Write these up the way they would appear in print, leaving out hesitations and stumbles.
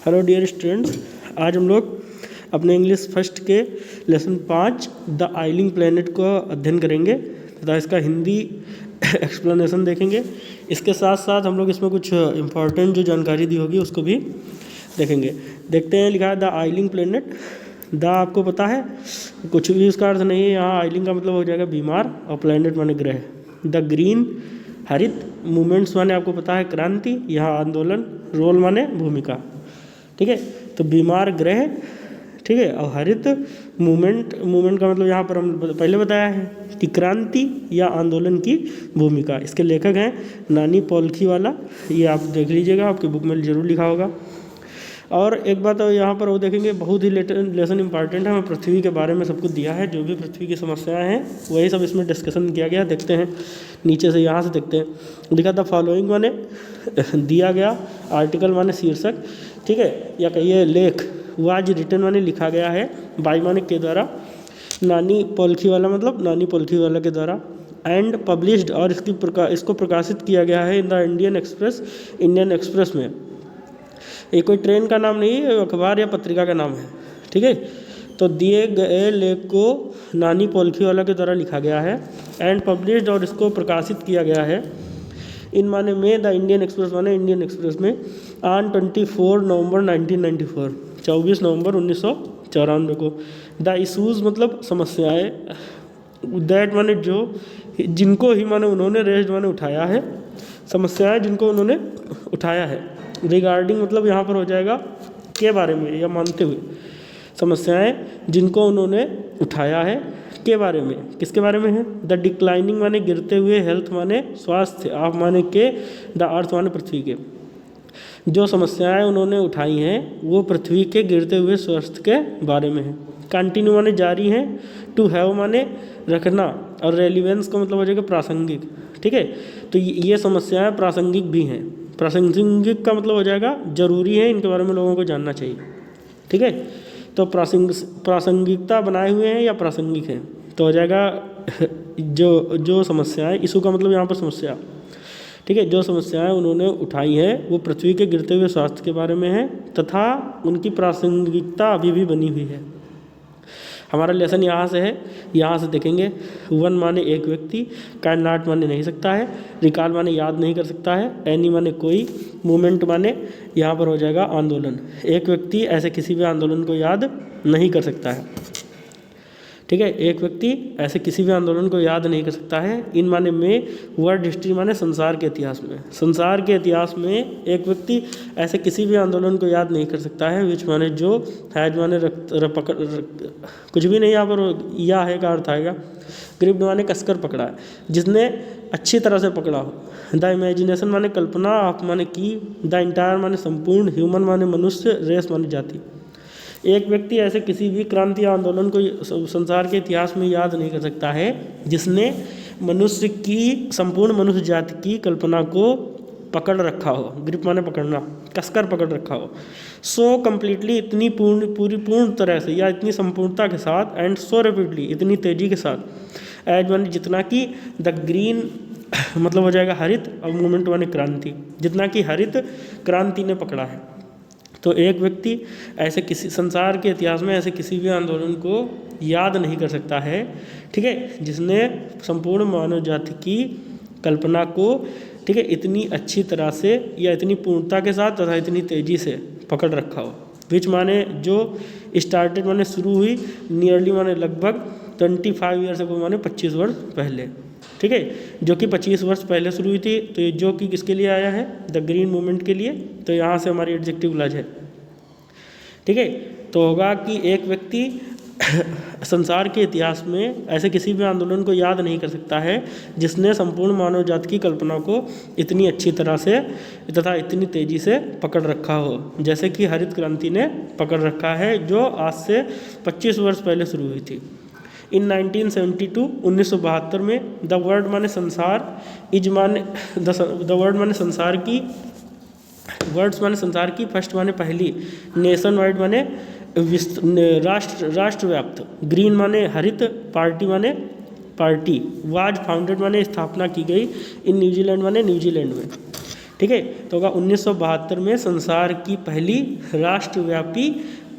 Hello dear students, आज हम लोग अपने इंग्लिश फर्स्ट के लेसन 5 द आइलिंग प्लैनेट को अध्ययन करेंगे तथा इसका हिंदी एक्सप्लेनेशन देखेंगे। इसके साथ साथ हम लोग इसमें कुछ इम्पॉर्टेंट जो जानकारी दी होगी उसको भी देखेंगे। देखते हैं, लिखा है द आइलिंग प्लैनेट। द आपको पता है कुछ भी उसका अर्थ नहीं है। यहाँ आइलिंग का मतलब हो जाएगा बीमार और प्लैनेट माने ग्रह। द ग्रीन हरित, मूवमेंट्स माने आपको पता है क्रांति, यहाँ आंदोलन, रोल माने भूमिका। ठीक है, तो बीमार ग्रह, ठीक है, और हरित मूवमेंट का मतलब यहाँ पर हम पहले बताया है कि क्रांति या आंदोलन की भूमिका। इसके लेखक हैं नानी पॉलखीवाला। ये आप देख लीजिएगा, आपकी बुक में जरूर लिखा होगा। और एक बात यहाँ पर वो देखेंगे, बहुत ही लेसन इंपॉर्टेंट है। हमें पृथ्वी के बारे में सब कुछ दिया है, जो भी पृथ्वी की समस्याएं हैं वही सब इसमें डिस्कशन किया गया। देखते हैं नीचे से, यहाँ से देखते हैं। लिखा था फॉलोइंग माने दिया गया, आर्टिकल माने शीर्षक, ठीक है, या कहिए लेख, वाज रिटन माने लिखा गया है, बाई माने के द्वारा, नानी पॉलखीवाला मतलब नानी पॉलखीवाला के द्वारा, एंड पब्लिश्ड और इसको प्रकाशित किया गया है इन द इंडियन एक्सप्रेस में। ये कोई ट्रेन का नाम नहीं है, अखबार या पत्रिका का नाम है। ठीक है, तो दिए गए लेख को नानी पॉलखीवाला के द्वारा लिखा गया है, एंड पब्लिश्ड और इसको प्रकाशित किया गया है इन माने में द इंडियन एक्सप्रेस माने इंडियन एक्सप्रेस में ऑन 24 नवंबर 1994, 24 नवंबर 1994 को। द इशूज़ मतलब समस्याएं, दैट माने जो, जिनको ही माने उन्होंने, रेज्ड माने उठाया है, समस्याएं जिनको उन्होंने उठाया है। रिगार्डिंग मतलब यहाँ पर हो जाएगा के बारे में या मानते हुए, समस्याएं जिनको उन्होंने उठाया है के बारे में। किसके बारे में है? द डिक्लाइनिंग माने गिरते हुए, हेल्थ माने स्वास्थ्य, आप माने के, द अर्थ माने पृथ्वी के। जो समस्याएं उन्होंने उठाई हैं वो पृथ्वी के गिरते हुए स्वास्थ्य के बारे में है। कंटिन्यू माने जारी है, टू हैव माने रखना, और रेलिवेंस का मतलब हो जाएगा प्रासंगिक। ठीक है, तो ये समस्याएं प्रासंगिक भी हैं। प्रासंगिक का मतलब हो जाएगा जरूरी है, इनके बारे में लोगों को जानना चाहिए। ठीक है, तो प्रासंगिकता बनाए हुए हैं या प्रासंगिक हैं, तो हो जाएगा जो समस्याएं, इशू का मतलब यहाँ पर समस्या। ठीक है, जो समस्याएं उन्होंने उठाई है वो पृथ्वी के गिरते हुए स्वास्थ्य के बारे में है तथा उनकी प्रासंगिकता अभी भी बनी हुई है। हमारा लेसन यहाँ से है, यहाँ से देखेंगे। वन माने एक व्यक्ति, कैन नॉट माने नहीं सकता है, रिकॉल माने याद नहीं कर सकता है, एनी माने कोई, मूवमेंट माने यहाँ पर हो जाएगा आंदोलन। एक व्यक्ति ऐसे किसी भी आंदोलन को याद नहीं कर सकता है। ठीक है, एक व्यक्ति ऐसे किसी भी आंदोलन को याद नहीं कर सकता है। इन माने में वर्ल्ड हिस्ट्री माने संसार के इतिहास में, संसार के इतिहास में एक व्यक्ति ऐसे किसी भी आंदोलन को याद नहीं कर सकता है। विच माने जो, हैज माने कुछ भी नहीं, यहाँ पर या है का अर्थ आएगा। ग्रिप्ड माने कसकर पकड़ा है, जिसने अच्छी तरह से पकड़ा हो। द इमेजिनेशन माने कल्पना, आप माने की, द इंटायर माने संपूर्ण, ह्यूमन माने मनुष्य, रेस माने जाति। एक व्यक्ति ऐसे किसी भी क्रांति या आंदोलन को संसार के इतिहास में याद नहीं कर सकता है जिसने मनुष्य की, संपूर्ण मनुष्य जाति की कल्पना को पकड़ रखा हो। ग्रिप माने पकड़ना, कसकर पकड़ रखा हो। सो कम्प्लीटली, इतनी पूर्ण तरह से या इतनी संपूर्णता के साथ, एंड सो रेपिडली, इतनी तेजी के साथ, एज माने जितना कि, द ग्रीन मतलब हो जाएगा हरित, और मूवमेंट माने क्रांति, जितना कि हरित क्रांति ने पकड़ा है। तो एक व्यक्ति ऐसे किसी, संसार के इतिहास में ऐसे किसी भी आंदोलन को याद नहीं कर सकता है, ठीक है, जिसने संपूर्ण मानव जाति की कल्पना को, ठीक है, इतनी अच्छी तरह से या इतनी पूर्णता के साथ तथा इतनी तेजी से पकड़ रखा हो। विच माने जो, स्टार्टेड माने शुरू हुई, नियरली माने लगभग, 25 ईयर्स अगो माने 25 वर्ष पहले। ठीक है, जो कि 25 वर्ष पहले शुरू हुई थी। तो ये जो कि किसके लिए आया है? द ग्रीन मूवमेंट के लिए। तो यहाँ से हमारी एडजेक्टिव लज है। ठीक है, तो होगा कि एक व्यक्ति संसार के इतिहास में ऐसे किसी भी आंदोलन को याद नहीं कर सकता है जिसने संपूर्ण मानव जाति की कल्पना को इतनी अच्छी तरह से तथा इतनी तेजी से पकड़ रखा हो, जैसे कि हरित क्रांति ने पकड़ रखा है, जो आज से 25 वर्ष पहले शुरू हुई थी। इन 1972, 1972 में द वर्ल्ड माने संसार, इज माने द वर्ल्ड माने संसार की, वर्ड्स माने संसार की, फर्स्ट माने पहली, नेशन वाइड माने राष्ट्रव्याप्त, ग्रीन माने हरित, पार्टी माने पार्टी, वाज फाउंडेड माने स्थापना की गई, इन न्यूजीलैंड माने न्यूजीलैंड में। ठीक है। तो होगा 1972 में संसार की पहली राष्ट्रव्यापी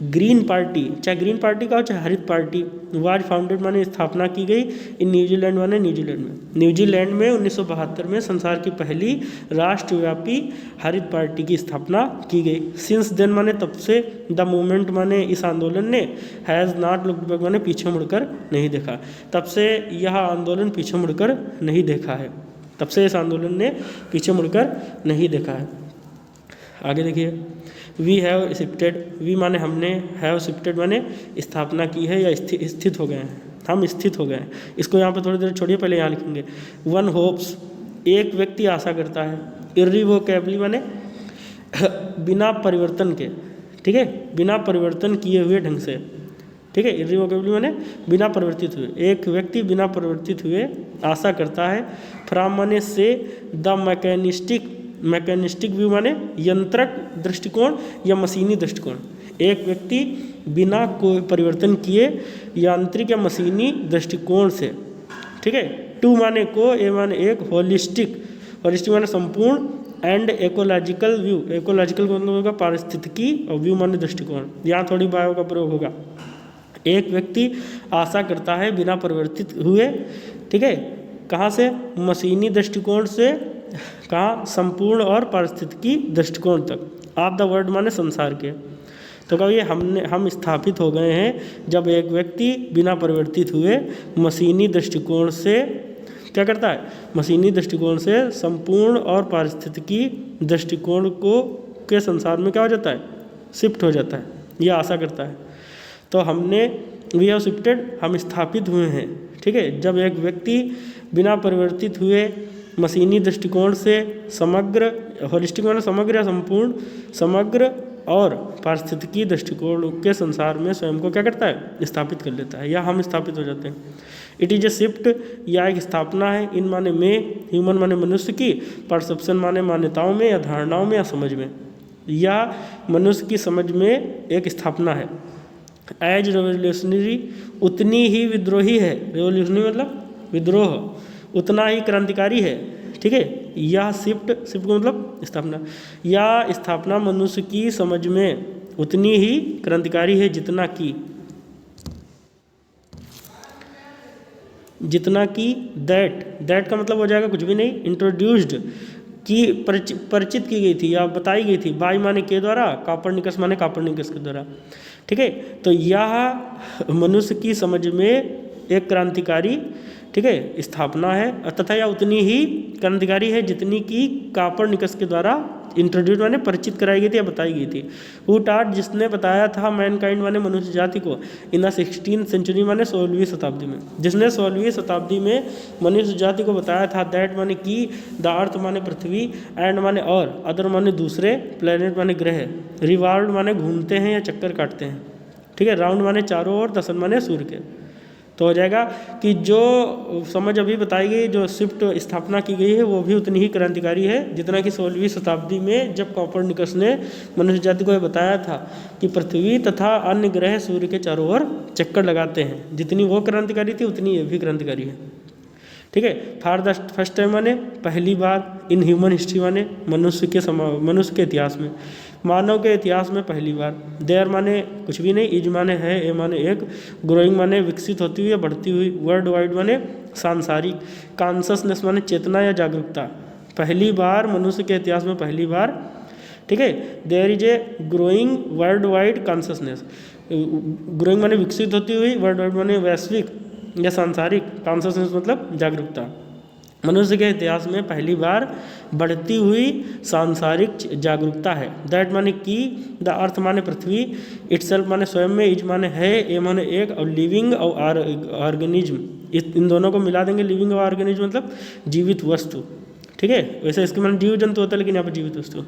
ग्रीन पार्टी, चाहे ग्रीन पार्टी का हो चाहे हरित पार्टी, वाज फाउंडेड माने स्थापना की गई इन न्यूजीलैंड माने न्यूजीलैंड में। न्यूजीलैंड में 1972 में संसार की पहली राष्ट्रव्यापी हरित पार्टी की स्थापना की गई। सिंस देन माने तब से, द मूवमेंट माने इस आंदोलन ने, हैज़ नॉट लुक्ड बैक माने पीछे मुड़कर नहीं देखा, तब से यह आंदोलन पीछे मुड़कर नहीं देखा है, तब से इस आंदोलन ने पीछे मुड़कर नहीं देखा है। आगे देखिए, वी हैव शिफ्टेड, वी माने हमने, हैव शिफ्टेड माने स्थापना की है या स्थित हो गए हैं, हम स्थित हो गए हैं। इसको यहाँ पे थोड़ी देर छोड़िए, पहले यहाँ लिखेंगे। वन होप्स, एक व्यक्ति आशा करता है। इर्रिवोकेबली माने बिना परिवर्तन के, ठीक है, बिना परिवर्तन किए हुए ढंग से, ठीक है। इर्रिवोकेबली माने बिना परिवर्तित हुए, एक व्यक्ति बिना परिवर्तित हुए आशा करता है। फ्रॉम माने से, द मैकेनिस्टिक व्यू माने यंत्रक दृष्टिकोण या मशीनी दृष्टिकोण, एक व्यक्ति बिना कोई परिवर्तन किए यांत्रिक या मशीनी दृष्टिकोण से, ठीक है। टू माने को, ए माने एक, होलिस्टिक माने संपूर्ण, एंड इकोलॉजिकल व्यू, इकोलॉजिकल मतलब होगा पारिस्थितिकी, और व्यू माने दृष्टिकोण, यहाँ थोड़ी बायो का प्रयोग होगा। एक व्यक्ति आशा करता है बिना परिवर्तित हुए, ठीक है, कहाँ से, मशीनी दृष्टिकोण से, कहाँ, संपूर्ण और पारिस्थितिकी दृष्टिकोण तक। ऑफ द वर्ल्ड माने संसार के। तो कहिए हम स्थापित हो गए हैं जब एक व्यक्ति बिना परिवर्तित हुए मशीनी दृष्टिकोण से क्या करता है, मशीनी दृष्टिकोण से संपूर्ण और पारिस्थितिकी दृष्टिकोण को के संसार में क्या हो जाता है, शिफ्ट हो जाता है, यह आशा करता है। तो हमने, वी हैव शिफ्टेड, हम स्थापित हुए हैं, ठीक है, जब एक व्यक्ति बिना परिवर्तित हुए मशीनी दृष्टिकोण से समग्र, होलिस्टिक माने समग्र या संपूर्ण, समग्र और पारिस्थितिकी दृष्टिकोण के संसार में स्वयं को क्या करता है, स्थापित कर लेता है, या हम स्थापित हो जाते हैं। इट इज ए शिफ्ट, या एक स्थापना है, इन माने में, ह्यूमन माने मनुष्य की, परसेप्शन माने मान्यताओं में या धारणाओं में या समझ में, या मनुष्य की समझ में एक स्थापना है। एज रेवोल्यूशनरी, उतनी ही विद्रोही है, रेवोल्यूशनरी मतलब विद्रोह, उतना ही क्रांतिकारी है, ठीक है। यह शिफ्ट को मतलब स्थापना, या स्थापना मनुष्य की समझ में उतनी ही क्रांतिकारी है जितना कि दैट का मतलब हो जाएगा कुछ भी नहीं, इंट्रोड्यूस्ड की परिचित की गई थी या बताई गई थी, बाय माने के द्वारा, कापर्निकस माने कापर्निकस के द्वारा, ठीक है। तो यह मनुष्य की समझ में एक क्रांतिकारी, ठीक है, स्थापना है, तथा यह उतनी ही क्रांतिकारी है जितनी कि कापर्निकस के द्वारा इंट्रोड्यूस माने परिचित कराई गई थी या बताई गई थी। हु टाट, जिसने बताया था, मैनकाइंड माने मनुष्य जाति को, इन द 16th सेंचुरी माने 16वीं शताब्दी में, जिसने 16वीं शताब्दी में मनुष्य जाति को बताया था। दैट माने कि, द अर्थ माने पृथ्वी, एंड माने और, अदर माने दूसरे, प्लेनेट माने ग्रह, रिवॉल्व माने घूमते हैं या चक्कर काटते हैं, ठीक है, राउंड माने चारों ओर, दशन माने सूर्य के। तो हो जाएगा कि जो समझ अभी बताई गई, जो शिफ्ट स्थापना की गई है, वो भी उतनी ही क्रांतिकारी है जितना कि 16वीं शताब्दी में जब कोपरनिकस ने मनुष्य जाति को बताया था कि पृथ्वी तथा अन्य ग्रह सूर्य के चारों ओर चक्कर लगाते हैं, जितनी वो क्रांतिकारी थी उतनी ये भी क्रांतिकारी है, ठीक है। फॉर द फर्स्ट टाइम माने पहली बार, इन ह्यूमन हिस्ट्री माने मनुष्य के इतिहास में, मानव के इतिहास में पहली बार। देयर माने कुछ भी नहीं, इज माने है, ए माने एक, ग्रोइंग माने विकसित होती हुई या बढ़ती हुई, वर्ल्ड वाइड माने सांसारिक, कॉन्शसनेस माने चेतना या जागरूकता, पहली बार मनुष्य के इतिहास में पहली बार, ठीक है। There is a growing world wide consciousness, growing माने विकसित होती हुई, वर्ल्ड वाइड माने वैश्विक या सांसारिक, कॉन्शसनेस मतलब जागरूकता, मनुष्य के इतिहास में पहली बार बढ़ती हुई सांसारिक जागरूकता है। दैट माने कि, द अर्थ माने पृथ्वी, इटसेल्फ माने स्वयं में, इज माने है, ए माने एक, और लिविंग और ऑर्गेनिज्म, इन दोनों को मिला देंगे, लिविंग और ऑर्गेनिज्म मतलब जीवित वस्तु, ठीक है। वैसे इसके माने जीव जंतु होता है, लेकिन यहाँ पर जीवित वस्तु,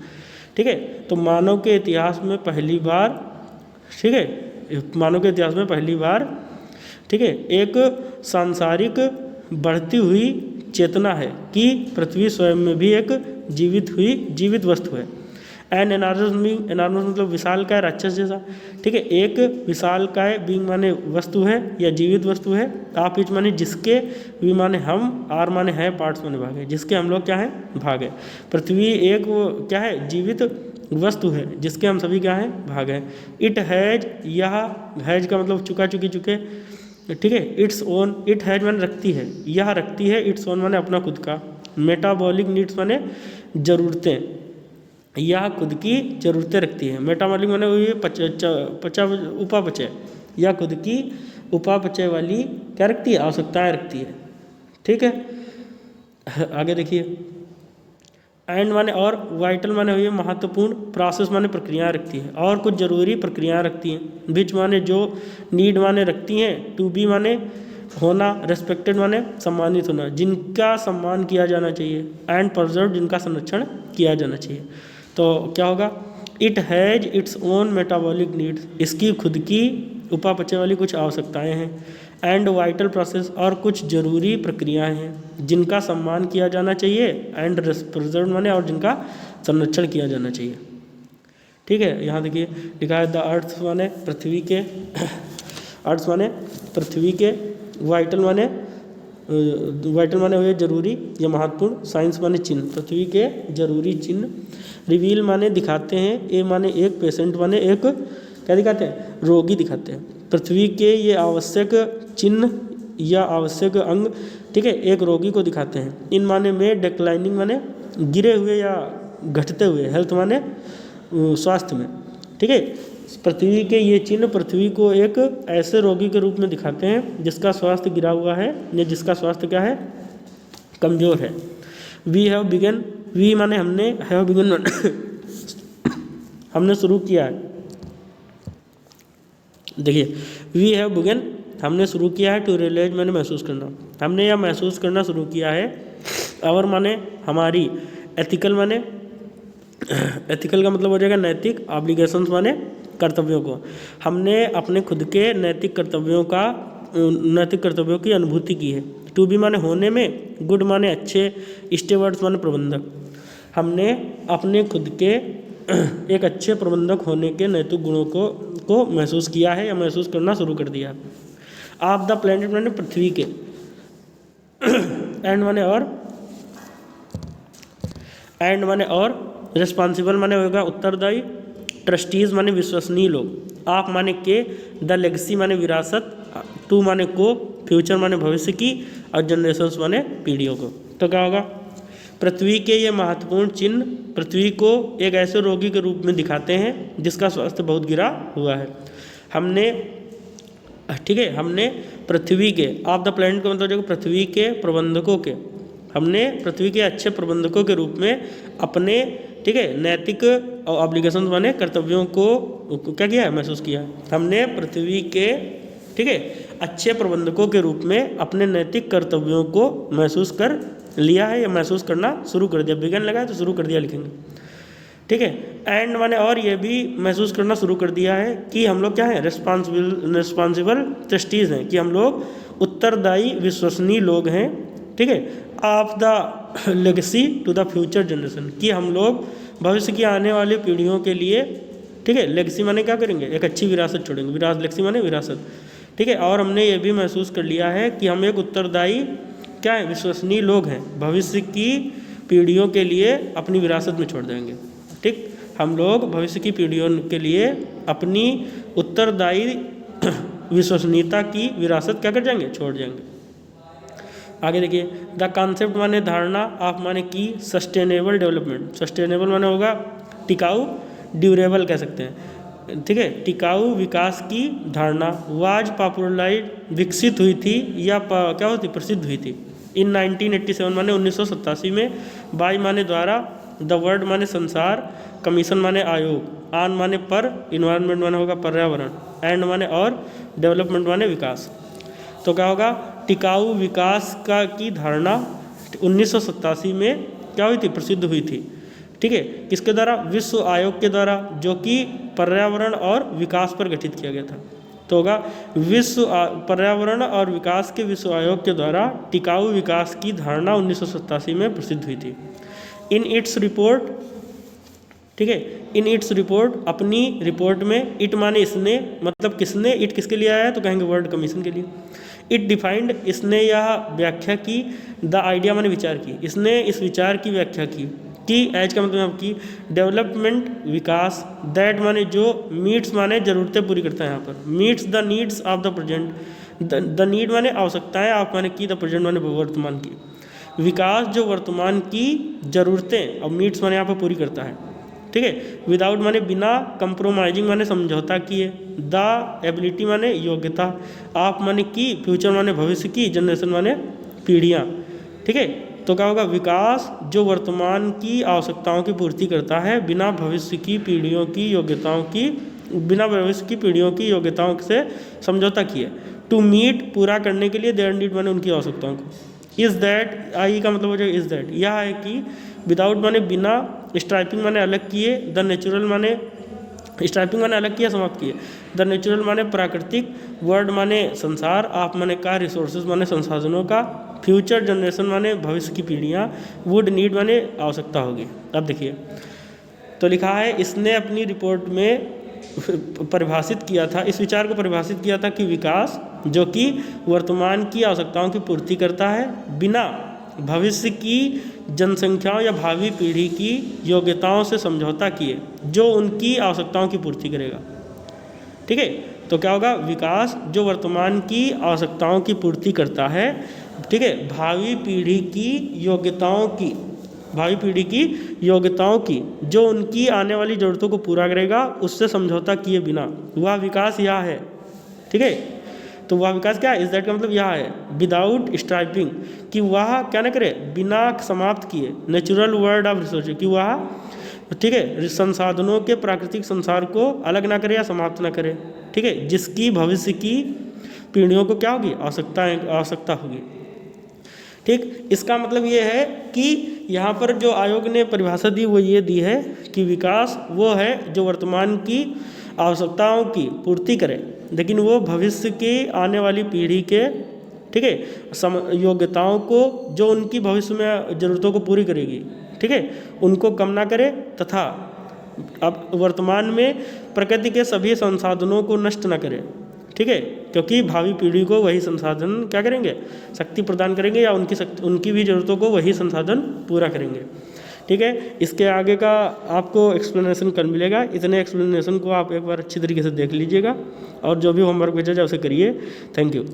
ठीक है। तो मानव के इतिहास में पहली बार, ठीक है, मानव के इतिहास में पहली बार, ठीक है, एक सांसारिक बढ़ती हुई चेतना है कि पृथ्वी स्वयं में भी एक जीवित वस्तु है। एन एनार्मस बीइंग, एनार्मस मतलब विशालकाय, राक्षस जैसा, ठीक है। एक विशालकाय, बीइंग माने वस्तु है या जीवित वस्तु है, आप इच माने जिसके, वी माने हम, आर माने है, पार्ट्स माने भाग है, जिसके हम लोग क्या है, भाग है। पृथ्वी एक वो क्या है, जीवित वस्तु है जिसके हम सभी क्या हैं, भाग हैं। इट हैज, यह हैज का मतलब चुका, चुकी, चुके, ठीक है। इट्स ओन, इट हैज माने रखती है, यह रखती है, इट्स ओन माने अपना खुद का। मेटाबॉलिक नीड्स माने ज़रूरतें, यह खुद की ज़रूरतें रखती है। मेटाबॉलिक माने वो ये उपापचय, यह खुद की उपापचय वाली क्या रखती है, आवश्यकताएं रखती है, ठीक है। आगे देखिए, एंड माने और, वाइटल माने हुई महत्वपूर्ण, प्रोसेस माने प्रक्रियाएं रखती है, और कुछ जरूरी प्रक्रियाएं रखती हैं। विच माने जो, नीड माने रखती हैं, टू बी माने होना, रेस्पेक्टेड माने सम्मानित होना, जिनका सम्मान किया जाना चाहिए, एंड प्रिजर्व जिनका संरक्षण किया जाना चाहिए। तो क्या होगा, it has its own metabolic needs, इसकी खुद की उपापचय वाली कुछ आवश्यकताएं हैं। एंड वाइटल प्रोसेस, और कुछ जरूरी प्रक्रियाएं हैं जिनका सम्मान किया जाना चाहिए। एंड प्रिजर्व माने और जिनका संरक्षण किया जाना चाहिए, ठीक है। यहाँ देखिए लिखा है द अर्थ माने पृथ्वी के, अर्थ माने पृथ्वी के, वाइटल माने हुए जरूरी या महत्वपूर्ण, साइंस माने चिन्ह, पृथ्वी के जरूरी चिन्ह। रिवील माने दिखाते हैं, ए माने एक, पेशेंट माने एक क्या दिखाते हैं, रोगी दिखाते हैं। पृथ्वी के ये आवश्यक चिन्ह या आवश्यक अंग, ठीक है, एक रोगी को दिखाते हैं। इन माने में डिक्लाइनिंग माने गिरे हुए या घटते हुए, हेल्थ माने स्वास्थ्य में, ठीक है। पृथ्वी के ये चिन्ह पृथ्वी को एक ऐसे रोगी के रूप में दिखाते हैं जिसका स्वास्थ्य गिरा हुआ है या जिसका स्वास्थ्य क्या है, कमज़ोर है। वी हैव बिगन, वी माने हमने, हैव बिगन हमने शुरू किया है। देखिए वी हैव बिगन, हमने शुरू किया है, टू रियलाइज माने महसूस करना, हमने यह महसूस करना शुरू किया है। और माने हमारी, एथिकल माने, एथिकल का मतलब हो जाएगा नैतिक, ऑब्लिगेशंस माने कर्तव्यों को, हमने अपने खुद के नैतिक कर्तव्यों की अनुभूति की है। टू बी माने होने में, गुड माने अच्छे, स्टेवर्ड्स माने प्रबंधक, हमने अपने खुद के एक अच्छे प्रबंधक होने के नैतिक गुणों को महसूस किया है या महसूस करना शुरू कर दिया। आप द प्लैनेट माने पृथ्वी के, एंड माने और, एंड माने और, रिस्पॉन्सिबल माने होगा उत्तरदायी, ट्रस्टीज माने विश्वसनीय लोग, आप माने के, द लेगेसी माने विरासत, टू माने को, फ्यूचर माने भविष्य की, और जनरेशंस माने पीढ़ियों को। तो क्या होगा, पृथ्वी के ये महत्वपूर्ण चिन्ह पृथ्वी को एक ऐसे रोगी के रूप में दिखाते हैं जिसका स्वास्थ्य बहुत गिरा हुआ है। हमने, ठीक है, हमने पृथ्वी के, ऑफ द प्लैनेट का मतलब जो पृथ्वी के प्रबंधकों के, हमने पृथ्वी के अच्छे प्रबंधकों के रूप में अपने, ठीक है, नैतिक और ऑब्लिगेशंस माने कर्तव्यों को क्या किया है, महसूस किया है। हमने पृथ्वी के, ठीक है, अच्छे प्रबंधकों के रूप में अपने नैतिक कर्तव्यों को महसूस कर लिया है या महसूस करना शुरू कर दिया। बिगन लगा है तो शुरू कर दिया लिखेंगे, ठीक है। एंड माने और ये भी महसूस करना शुरू कर दिया है कि हम लोग क्या है, रिस्पॉन्सिबल ट्रस्टीज हैं, कि हम लोग उत्तरदायी विश्वसनीय लोग हैं, ठीक है। Of the legacy to the future generation, कि हम लोग भविष्य की आने वाली पीढ़ियों के लिए, ठीक है, लेगेसी माने क्या करेंगे, एक अच्छी विरासत छोड़ेंगे, लेगेसी माने विरासत, ठीक है। और हमने ये भी महसूस कर लिया है कि हम एक उत्तरदायी क्या है, विश्वसनीय लोग हैं, भविष्य की पीढ़ियों के लिए अपनी विरासत में छोड़ देंगे, ठीक। हम लोग भविष्य की पीढ़ियों के लिए अपनी उत्तरदायी विश्वसनीयता की विरासत क्या कर जाएंगे, छोड़ जाएंगे। आगे देखिए, द कॉन्सेप्ट माने धारणा, ऑफ माने की, सस्टेनेबल डेवलपमेंट, सस्टेनेबल माने होगा टिकाऊ, ड्यूरेबल कह सकते हैं, ठीक है, टिकाऊ विकास की धारणा। वाज पॉपुलराइज, विकसित हुई थी या क्या होती, प्रसिद्ध हुई थी। इन 1987 माने 1987 में, बाय माने द्वारा, द वर्ल्ड माने संसार, कमीशन माने आयोग, आन माने पर, इन्वायरमेंट माने होगा पर्यावरण, एंड माने और, डेवलपमेंट माने विकास। तो क्या होगा, टिकाऊ विकास की धारणा 1987 में क्या हुई थी, प्रसिद्ध हुई थी, ठीक है। किसके द्वारा, विश्व आयोग के द्वारा, जो कि पर्यावरण और विकास पर गठित किया गया था। तो होगा विश्व पर्यावरण और विकास के विश्व आयोग के द्वारा टिकाऊ विकास की धारणा 1987 में प्रसिद्ध हुई थी। इन इट्स रिपोर्ट, ठीक है। इन इट्स रिपोर्ट, अपनी रिपोर्ट में, इट माने इसने, मतलब किसने, इट किसके लिए आया तो कहेंगे वर्ल्ड कमीशन के लिए। इट डिफाइंड, इसने यह व्याख्या की, द आइडिया माने विचार की, इसने इस विचार की व्याख्या की एज का मतलब आपकी डेवलपमेंट विकास, दैट माने जो, मीट्स माने जरूरतें पूरी करता है यहाँ पर, meets the needs of the present, the need माने आवश्यकताएं, आप माने की, द प्रेजेंट माने वर्तमान की, विकास जो वर्तमान की जरूरतें, और मीट्स माने यहाँ पर पूरी करता है, ठीक है। विदाउट माने बिना, कंप्रोमाइजिंग माने समझौता किए, द एबिलिटी माने योग्यता, आप माने की, फ्यूचर माने भविष्य की, जनरेशन माने पीढ़ियाँ, ठीक है। तो क्या होगा, विकास जो वर्तमान की आवश्यकताओं की पूर्ति करता है बिना भविष्य की पीढ़ियों की योग्यताओं की, बिना भविष्य की पीढ़ियों की योग्यताओं से समझौता किए। टू मीट, पूरा करने के लिए, देयर नीड माने उनकी आवश्यकताओं को। इज़ दैट, आई का मतलब हो जाएगा इज़ दैट, यह है कि, विदाउट माने बिना, स्ट्राइपिंग माने अलग किए, द नेचुरल माने, स्ट्राइपिंग माने अलग किया, समाप्त किए, द नेचुरल माने प्राकृतिक, वर्ड माने संसार, आप माने का, रिसोर्सेज माने संसाधनों का, फ्यूचर जनरेशन माने भविष्य की पीढ़ियाँ, वुड नीड माने आवश्यकता होगी। अब देखिए तो लिखा है, इसने अपनी रिपोर्ट में परिभाषित किया था, इस विचार को परिभाषित किया था कि विकास जो कि वर्तमान की आवश्यकताओं की पूर्ति करता है बिना भविष्य की जनसंख्याओं या भावी पीढ़ी की योग्यताओं से समझौता किए, जो उनकी आवश्यकताओं की पूर्ति करेगा, ठीक है। तो क्या होगा, विकास जो वर्तमान की आवश्यकताओं की पूर्ति करता है, ठीक है, भावी पीढ़ी की योग्यताओं की, भावी पीढ़ी की योग्यताओं की, जो उनकी आने वाली ज़रूरतों को पूरा करेगा, उससे समझौता किए बिना, वह विकास यह है, ठीक है। तो वह विकास क्या है, इस दैट का मतलब यह है, विदाउट स्ट्राइपिंग, कि वह क्या ना करे, बिना समाप्त किए, नेचुरल वर्ल्ड ऑफ रिसोर्स, कि वह, ठीक है, संसाधनों के प्राकृतिक संसार को अलग ना करे या समाप्त ना करे, ठीक है, जिसकी भविष्य की पीढ़ियों को क्या होगी, आवश्यकता होगी, ठीक। इसका मतलब ये है कि यहाँ पर जो आयोग ने परिभाषा दी वो ये दी है कि विकास वो है जो वर्तमान की आवश्यकताओं की पूर्ति करे, लेकिन वो भविष्य की आने वाली पीढ़ी के, ठीक है, योग्यताओं को, जो उनकी भविष्य में ज़रूरतों को पूरी करेगी, ठीक है, उनको कम ना करे, तथा अब वर्तमान में प्रकृति के सभी संसाधनों को नष्ट ना करे, ठीक है, क्योंकि भावी पीढ़ी को वही संसाधन क्या करेंगे, शक्ति प्रदान करेंगे, या उनकी भी ज़रूरतों को वही संसाधन पूरा करेंगे, ठीक है। इसके आगे का आपको एक्सप्लेनेशन कल मिलेगा, इतने एक्सप्लेनेशन को आप एक बार अच्छी तरीके से देख लीजिएगा, और जो भी होमवर्क भेजा जाए उसे करिए। Thank you.